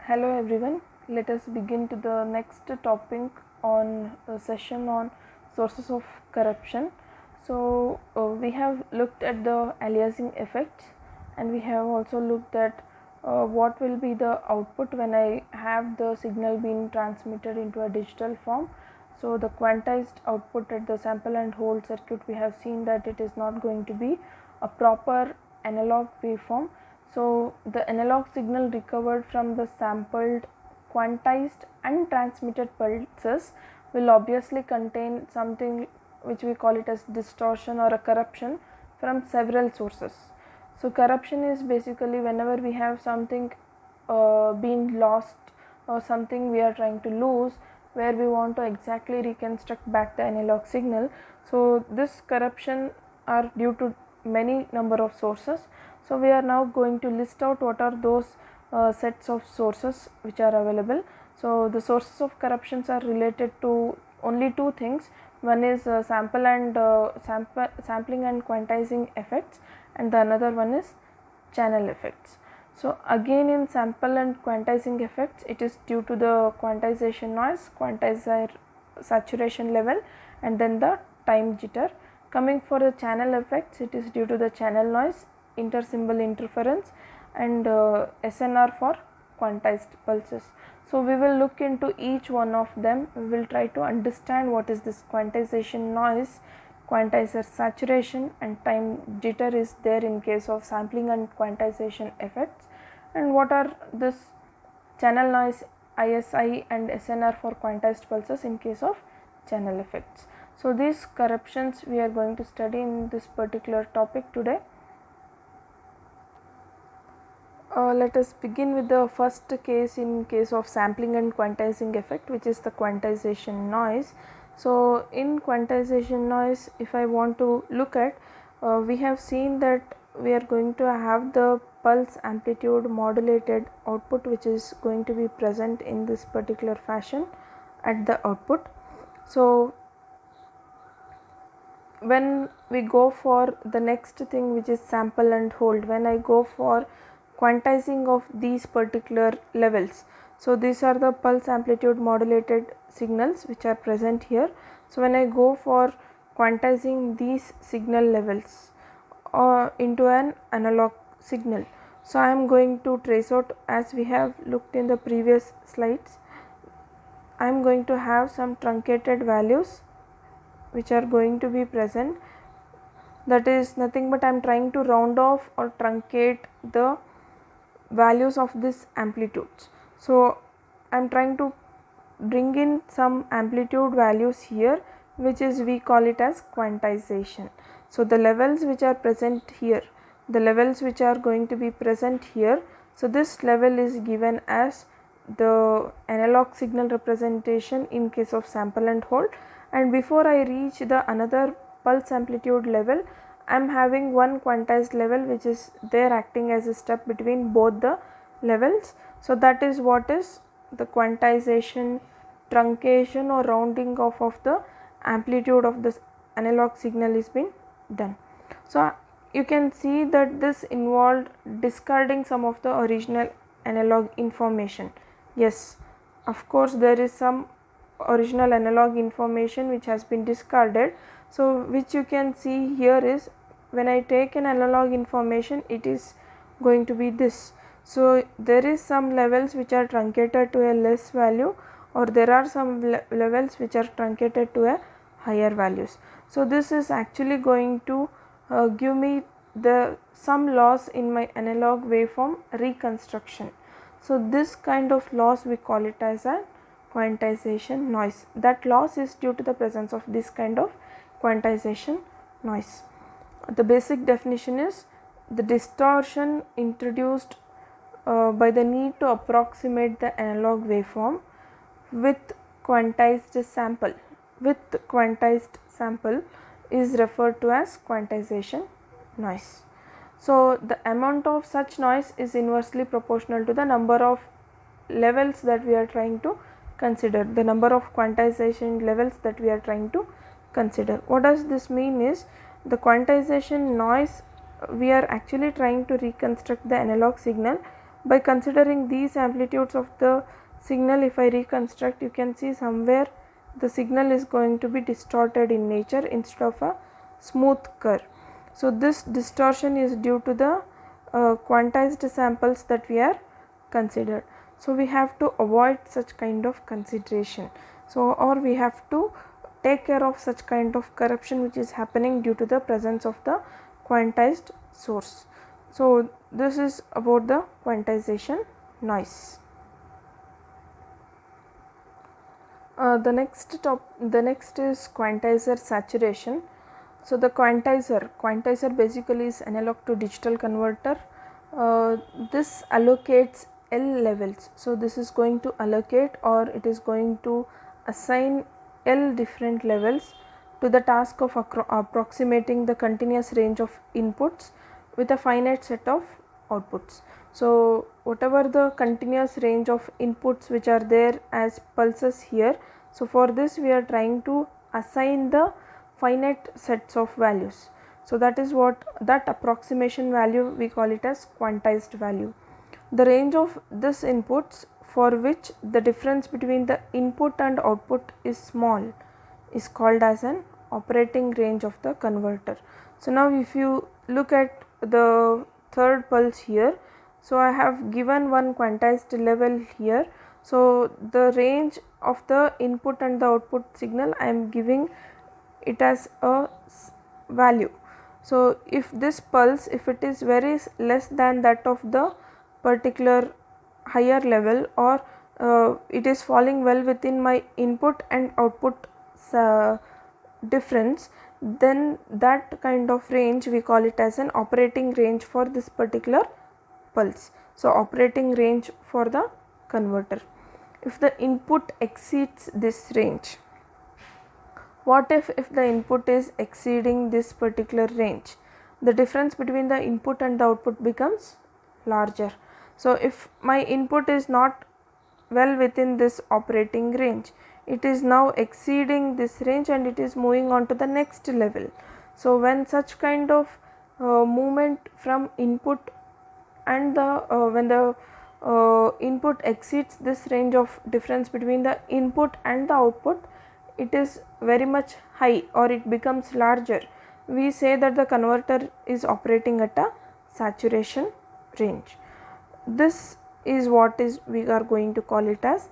Hello everyone, let us begin to the next topic on a session on sources of corruption. We have looked at the aliasing effects, and we have also looked at what will be the output when I have the signal being transmitted into a digital form. So the quantized output at the sample and hold circuit, we have seen that it is not going to be a proper analog waveform. So the analog signal recovered from the sampled, quantized and transmitted pulses will obviously contain something which we call it as distortion or a corruption from several sources. So corruption is basically whenever we have something being lost or something we are trying to lose, where we want to exactly reconstruct back the analog signal. So this corruption are due to many number of sources. So we are now going to list out what are those sets of sources which are available. So the sources of corruptions are related to only two things. One is sampling and quantizing effects, and the another one is channel effects. So again, in sample and quantizing effects, it is due to the quantization noise, quantizer saturation level, and then the time jitter. Coming for the channel effects, it is due to the channel noise, intersymbol interference, and SNR for quantized pulses. So we will look into each one of them. We will try to understand what is this quantization noise, quantizer saturation, and time jitter is there in case of sampling and quantization effects, and what are this channel noise, ISI and SNR for quantized pulses in case of channel effects. So these corruptions we are going to study in this particular topic today. Let us begin with the first case in case of sampling and quantizing effect, which is the quantization noise. So in quantization noise, if I want to look at, we have seen that we are going to have the pulse amplitude modulated output, which is going to be present in this particular fashion at the output. So when we go for the next thing, which is sample and hold, when I go for quantizing of these particular levels, so these are the pulse amplitude modulated signals which are present here. So when I go for quantizing these signal levels into an analog signal, so I am going to trace out, as we have looked in the previous slides, I am going to have some truncated values which are going to be present. That is nothing but I am trying to round off or truncate the values of this amplitudes. So I am trying to bring in some amplitude values here, which is we call it as quantization. So the levels which are present here, the levels which are going to be present here, so this level is given as the analog signal representation in case of sample and hold, and before I reach the another pulse amplitude level, I am having one quantized level which is there acting as a step between both the levels. So that is what is the quantization, truncation or rounding off of the amplitude of this analog signal is being done. So you can see that this involved discarding some of the original analog information. Yes, of course there is some original analog information which has been discarded. So which you can see here is, when I take an analog information, it is going to be this. So there is some levels which are truncated to a less value, or there are some levels which are truncated to a higher values. So this is actually going to give me the some loss in my analog waveform reconstruction. So this kind of loss we call it as a quantization noise. That loss is due to the presence of this kind of quantization noise. The basic definition is the distortion introduced by the need to approximate the analog waveform with quantized sample. With quantized sample is referred to as quantization noise. So the amount of such noise is inversely proportional to the number of levels that we are trying to consider, the number of quantization levels that we are trying to consider. What does this mean is, the quantization noise, we are actually trying to reconstruct the analog signal, By considering these amplitudes of the signal, if I reconstruct, you can see somewhere the signal is going to be distorted in nature instead of a smooth curve. So this distortion is due to the quantized samples that we are considered. So we have to avoid such kind of consideration. So or we have to take care of such kind of corruption which is happening due to the presence of the quantized source. So this is about the quantization noise. The next is quantizer saturation. So the quantizer basically is analog to digital converter. This allocates L levels. So this is going to allocate, or it is going to assign L different levels to the task of approximating the continuous range of inputs with a finite set of outputs. So whatever the continuous range of inputs which are there as pulses here, so for this we are trying to assign the finite sets of values. So that is what that approximation value we call it as quantized value. The range of this inputs for which the difference between the input and output is small is called as an operating range of the converter. So now if you look at the third pulse here, so I have given one quantized level here. So the range of the input and the output signal I am giving it as a value. So if this pulse, if it is very less than that of the particular higher level, or it is falling well within my input and output difference, then that kind of range we call it as an operating range for this particular pulse. So operating range for the converter. If the input exceeds this range, what if the input is exceeding this particular range? The difference between the input and the output becomes larger. So if my input is not well within this operating range, it is now exceeding this range and it is moving on to the next level. So when such kind of movement from input and the when the input exceeds this range of difference between the input and the output, it is very much high or it becomes larger, we say that the converter is operating at a saturation range. This is what is we are going to call it as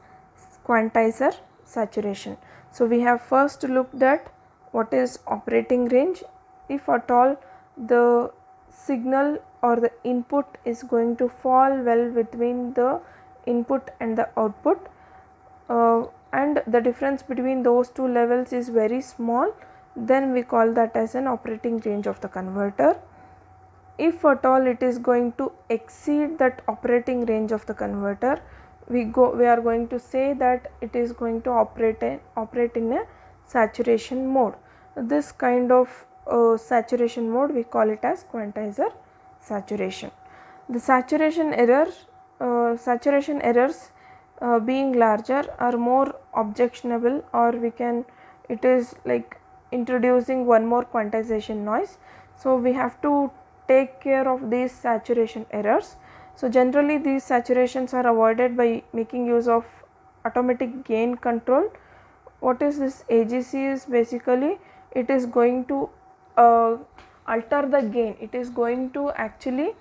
quantizer saturation. So we have first looked at what is operating range. If at all the signal or the input is going to fall well between the input and the output, and the difference between those two levels is very small, then we call that as an operating range of the converter. If at all it is going to exceed that operating range of the converter, we are going to say that it is going to operate in a saturation mode. This kind of saturation mode we call it as quantizer saturation. The saturation errors being larger are more objectionable, or we can, it is like introducing one more quantization noise. So we have to take care of these saturation errors. So generally these saturations are avoided by making use of automatic gain control. What is this AGC is basically, it is going to alter the gain, it is going to actually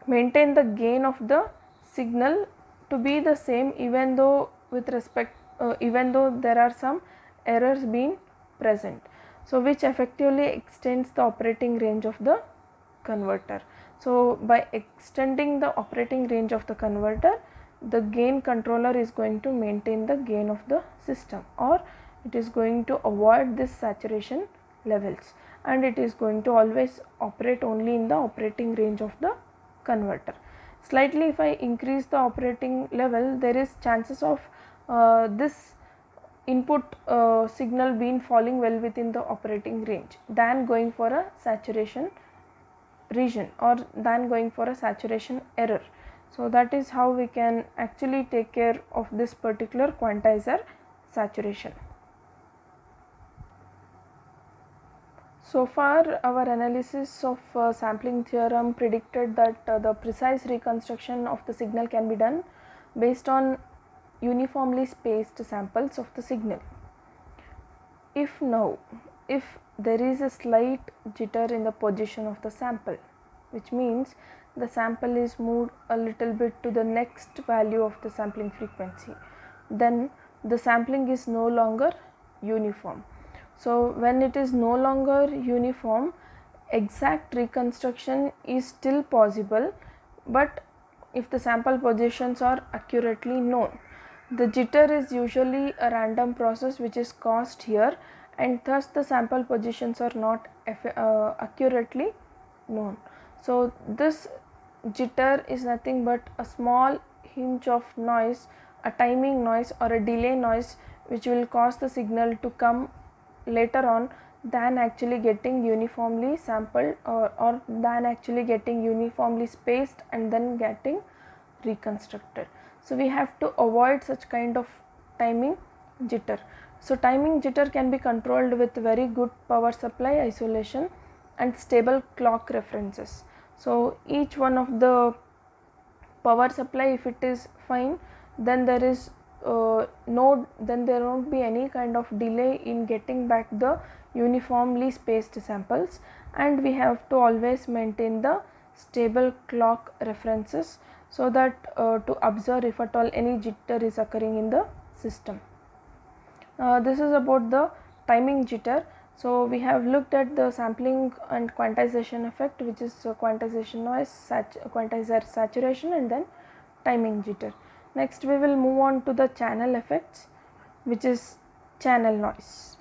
maintain the gain of the signal to be the same even though with respect even though there are some errors being present. So which effectively extends the operating range of the converter. So by extending the operating range of the converter, the gain controller is going to maintain the gain of the system, or it is going to avoid this saturation levels, and it is going to always operate only in the operating range of the converter. Slightly if I increase the operating level, there is chances of this input signal being falling well within the operating range than going for a saturation region, or than going for a saturation error. So that is how we can actually take care of this particular quantizer saturation. So far our analysis of sampling theorem predicted that the precise reconstruction of the signal can be done based on uniformly spaced samples of the signal. If there is a slight jitter in the position of the sample, which means the sample is moved a little bit to the next value of the sampling frequency, then the sampling is no longer uniform. So when it is no longer uniform, exact reconstruction is still possible, but if the sample positions are accurately known. The jitter is usually a random process which is caused here, and thus the sample positions are not accurately known. So this jitter is nothing but a small hinge of noise, a timing noise or a delay noise, which will cause the signal to come later on than actually getting uniformly sampled or than actually getting uniformly spaced and then getting reconstructed. So we have to avoid such kind of timing jitter. So timing jitter can be controlled with very good power supply isolation and stable clock references. So each one of the power supply, if it is fine, then there is then there won't be any kind of delay in getting back the uniformly spaced samples, and we have to always maintain the stable clock references so that to observe if at all any jitter is occurring in the system. This is about the timing jitter. So we have looked at the sampling and quantization effect, which is quantization noise, quantizer saturation, and then timing jitter. Next we will move on to the channel effects, which is channel noise.